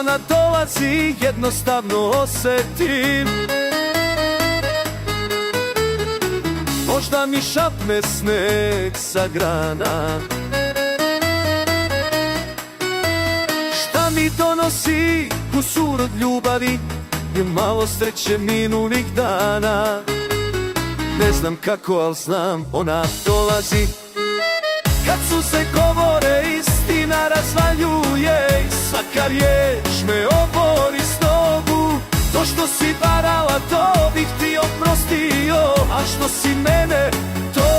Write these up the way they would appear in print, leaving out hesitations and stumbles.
ona dolazi, jednostavno osetim. Možda mi šapne sneg sa grana. Šta mi donosi kusur od ljubavi i malo sreće minulih dana. Ne znam kako, al znam, ona dolazi. Kad su se govore, istina razvaljuje i svaka riječ me obori s nogu. To što si varala, to bih ti oprostio, a što si mene, to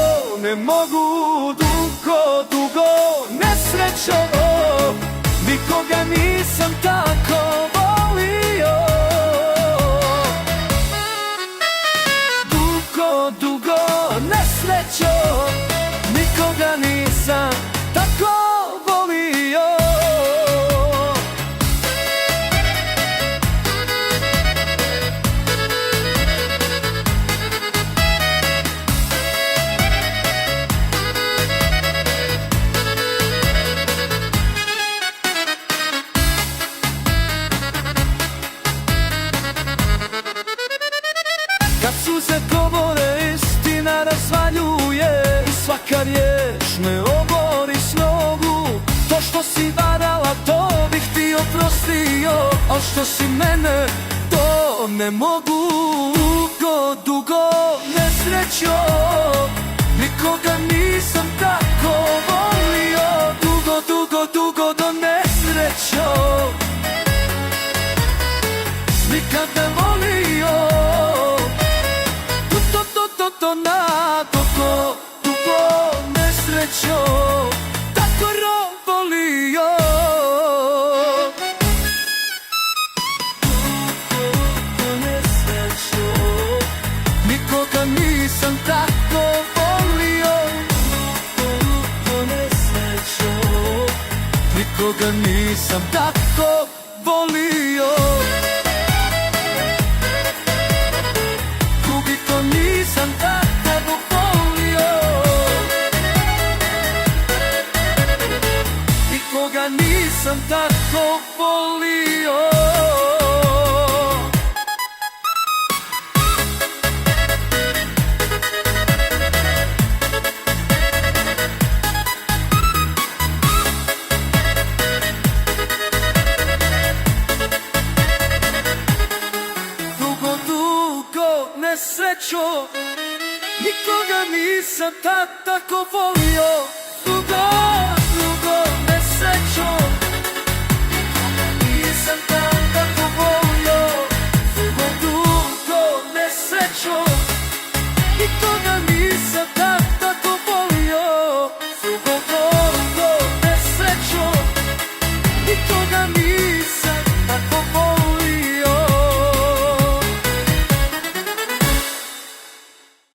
ne mogu. Dugo, dugo, nesrećo, nikoga nisam tako volio. Dugo, dugo, nesrećo, nikoga nisam tako volio. Kad suze govore, istina razvaljuje i svaka riječ me obori s nogu. To što si varala, to bih ti oprostio, al što si mene, to ne mogu. Dugo, dugo, nesrećo, nikoga nisam tako volio. Dugo, dugo, dugo, do nesrećo, nikad ne volio. Na dugo, dugo, nesrećo, tako volio. Dugo, nesrećo, nikoga nisam tako volio. Dugo, nesrećo, nikoga nisam tako volio. Nisam tako volio, nikoga nisam tako volio. Dugo, dugo, nesrećo, nikoga nisam tako volio.